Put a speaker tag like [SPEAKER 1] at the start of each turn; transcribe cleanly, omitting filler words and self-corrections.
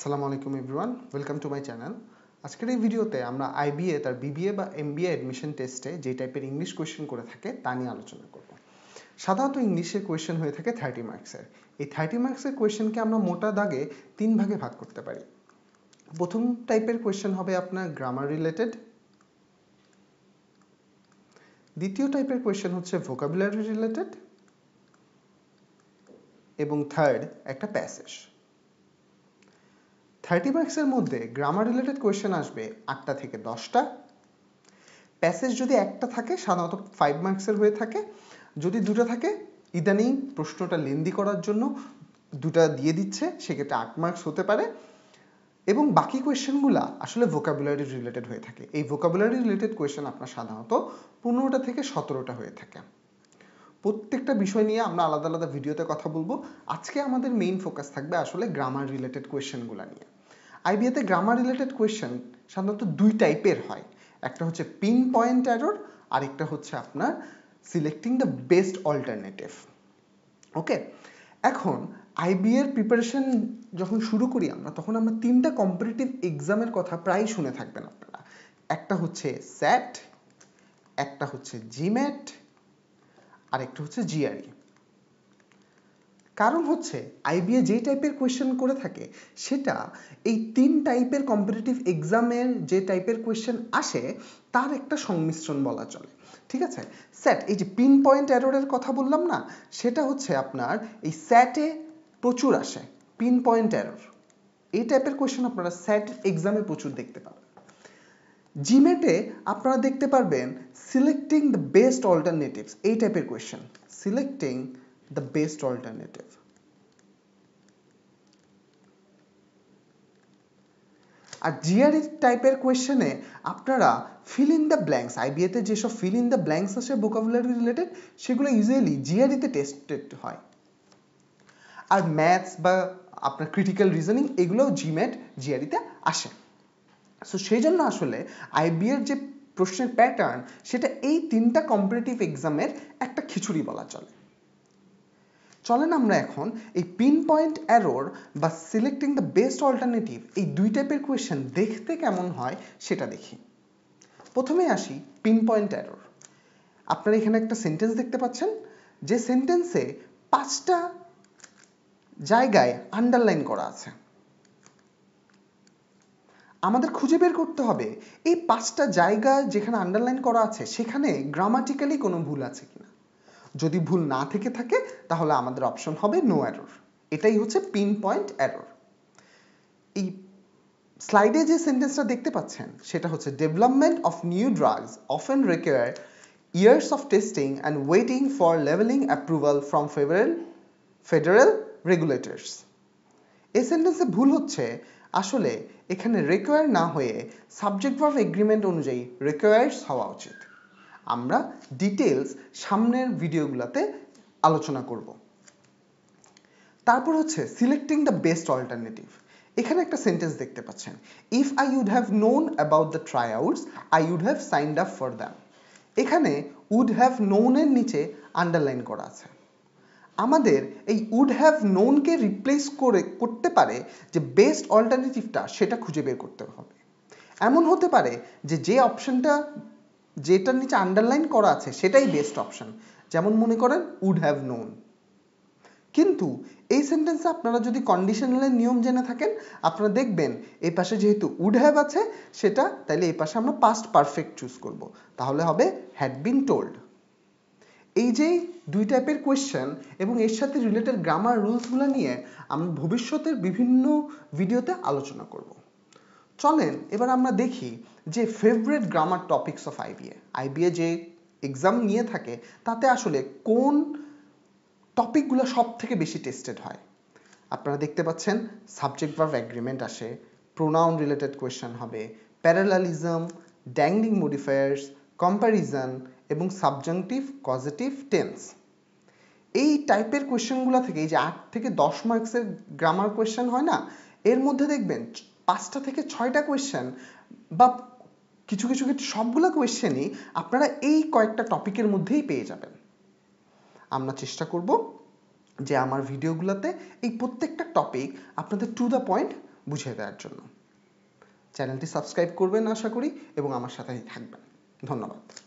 [SPEAKER 1] আসসালামু আলাইকুম everyone, welcome to my channel. আজকের এই ভিডিওতে আমরা আইবিএ তার বিবিএ বা এমবিএ অ্যাডমিশন টেস্টে যে টাইপের ইংলিশ কোয়েশ্চেন করে থাকে তা নিয়ে আলোচনা করব। সাধারণত ইংলিশের কোয়েশ্চেন হয়ে থাকে 30 মার্কসের। এই 30 মার্কসের কোয়েশ্চেনকে আমরা মোটা দাগে 3 ভাগে ভাগ করতে পারি। প্রথম টাইপের কোয়েশ্চেন হবে আপনার গ্রামার রিলেটেড, দ্বিতীয় টাইপের কোয়েশ্চেন হচ্ছে ভোকাবুলারি রিলেটেড, এবং থার্ড একটা প্যাসেজ। 30 মার্কসের মধ্যে গ্রামার রিলেটেড কোয়েশ্চেন আসবে 8টা থেকে 10টা। প্যাসেজ যদি একটা থাকে সাধারণত 5 মার্কসের হয়ে থাকে, যদি দুটো থাকে ইদানিং প্রশ্নটা লেন্দি করার জন্য দুটা দিয়ে দিচ্ছে, সেক্ষেত্রে 8 মার্কস হতে পারে। এবং বাকি কোয়েশ্চেনগুলো আসলে ভোকাবুলারি রিলেটেড হয়ে থাকে। এই ভোকাবুলারি রিলেটেড কোয়েশ্চেন আপনার সাধারণত 15টা থেকে 17টা হয়ে থাকে। প্রত্যেকটা বিষয় নিয়ে আমরা আলাদা আলাদা ভিডিওতে কথা বলবো। আজকে আমাদের মেইন ফোকাস থাকবে আসলে গ্রামার রিলেটেড কোয়েশ্চেনগুলো নিয়ে। আইবিএতে গ্রামার রিলেটেড কোয়েশ্চেন সাধারণত দুই টাইপের হয়, একটা হচ্ছে পিন পয়েন্ট এরর, আর একটা হচ্ছে আপনার সিলেক্টিং দ্য বেস্ট অল্টারনেটিভ। ওকে, এখন আইবিএর প্রিপারেশন যখন শুরু করি আমরা, তখন আমরা 3টা কম্পিটিটিভ এক্সামের কথা প্রায় শুনে থাকবেন আপনারা। একটা হচ্ছে স্যাট, একটা হচ্ছে জিম্যাট, আর একটা হচ্ছে জিআরই। কারণ হচ্ছে আইবিএ যে টাইপের কোয়েশ্চেন করে থাকে সেটা এই 3 টাইপের কম্পিটিটিভ এক্সামের যে টাইপের কোয়েশ্চেন আসে তার একটা সংমিশ্রণ বলা চলে। ঠিক আছে, স্যাট এই যে পিন পয়েন্ট এররের কথা বললাম না, সেটা হচ্ছে আপনার এই স্যাটে প্রচুর আসে পিন পয়েন্ট এরর। এই টাইপের কোয়েশ্চেন আপনারা স্যাট এক্সামে প্রচুর দেখতে পাবেন। জিমেটে আপনারা দেখতে পারবেন সিলেক্টিং দ্য বেস্ট অল্টারনেটিভস, এই টাইপের question, selecting the best alternative. আর জিআরই টাইপের কোয়েশ্চেনে আপনারা ফিল ইন দ্য ব্ল্যাঙ্কস, আইবিএতে যেসব ফিল ইন দ্য ব্ল্যাঙ্কস আসে ভোকাবুলারি রিলেটেড, সেগুলো ইউজুয়ালি জিআরইতে টেস্টেড হয়। আর ম্যাথস বা আপনার ক্রিটিক্যাল রিজনিং এগুলোও জিম্যাট জিআরইতে আসে। সো সেই জন্য আসলে আইবিএর যে প্রশ্নের প্যাটার্ন সেটা এই 3টা কম্পিটিটিভ এক্সামের একটা খিচুড়ি বলা চলে। চলেন আমরা এখন এই পিন পয়েন্ট এরর বা সিলেক্টিং দ্য বেস্ট অল্টারনেটিভ এই দুই টাইপের কোয়েশ্চেন দেখতে কেমন হয় সেটা দেখি। প্রথমে আসি পিন পয়েন্ট এরর। আপনারা এখানে একটা সেন্টেন্স দেখতে পাচ্ছেন, যে সেন্টেন্সে 5টা জায়গায় আন্ডারলাইন করা আছে। আমাদের খুঁজে বের করতে হবে এই 5টা জায়গা যেখানে আন্ডারলাইন করা আছে সেখানে গ্রামাটিক্যালি কোনো ভুল আছে কিনা। যদি ভুল না থেকে থাকে তাহলে আমাদের অপশন হবে নো এরর। এটাই হচ্ছে পিন পয়েন্ট এরর। এই স্লাইডে যে সেন্টেন্সটা দেখতে পাচ্ছেন সেটা হচ্ছে development of new drugs often require years of testing and waiting for leveling approval from federal regulators. এই সেন্টেন্সে ভুল হচ্ছে, আসলে এখানে রিকোয়ার না হয়ে সাবজেক্ট ভার্ব এগ্রিমেন্ট অনুযায়ী রিকোয়ার্স হওয়া উচিত। আমরা ডিটেলস সামনের ভিডিওগুলোতে আলোচনা করব। তারপর হচ্ছে সিলেক্টিং দ্য বেস্ট অল্টারনেটিভ। এখানে একটা সেন্টেন্স দেখতে পাচ্ছেন, if I would have known about the tryouts I would have signed up for them. এখানে উড হ্যাভ নোনের নিচে আন্ডারলাইন করা আছে। আমাদের এই উড হ্যাভ নোনকে রিপ্লেস করতে পারে যে বেস্ট অল্টারনেটিভটা সেটা খুঁজে বের করতে হবে। এমন হতে পারে যে অপশনটা যেটার নিচে আন্ডারলাইন করা আছে সেটাই বেস্ট অপশন, যেমন মনে করেন উড হ্যাভ নোন। কিন্তু এই সেন্টেন্সে আপনারা যদি কন্ডিশনালের নিয়ম জেনে থাকেন, আপনারা দেখবেন এই পাশে যেহেতু উড হ্যাভ আছে সেটা, তাইলে এই পাশে আমরা পাস্ট পারফেক্ট চুজ করব, তাহলে হবে হ্যাড বিন টোল্ড। এই যে দুই টাইপের কোয়েশ্চেন এবং এর সাথে রিলেটেড গ্রামার রুলসগুলো নিয়ে আমরা ভবিষ্যতের বিভিন্ন ভিডিওতে আলোচনা করব। চলেন এবার আমরা দেখি যে favourite grammar topics of IBA যে এক্সাম নিয়ে থাকে তাতে আসলে কোন টপিকগুলো সব থেকে বেশি টেস্টেড হয়। আপনারা দেখতে পাচ্ছেন সাবজেক্ট ভার্ব এগ্রিমেন্ট আসে, প্রোনাউন রিলেটেড কোয়েশ্চেন হবে, প্যারালালিজম, ড্যাংলিং মডিফায়ার্স, কম্প্যারিজন এবং সাবজাংটিভ কজেটিভ টেন্স। এই টাইপের কোয়েশ্চেনগুলো থেকে এই যে 8 থেকে 10 মার্কসের গ্রামার কোয়েশ্চেন হয় না, এর মধ্যে দেখবেন 5টা থেকে 6টা কোয়েশ্চেন বা কিছু কিছু ক্ষেত্রে সবগুলো কোয়েশ্চেনই আপনারা এই কয়েকটা টপিকের মধ্যেই পেয়ে যাবেন। আমরা চেষ্টা করব যে আমার ভিডিওগুলোতে এই প্রত্যেকটা টপিক আপনাদের টু দ্য পয়েন্ট বুঝিয়ে দেওয়ার জন্য। চ্যানেলটি সাবস্ক্রাইব করবেন আশা করি এবং আমার সাথেই থাকবেন। ধন্যবাদ।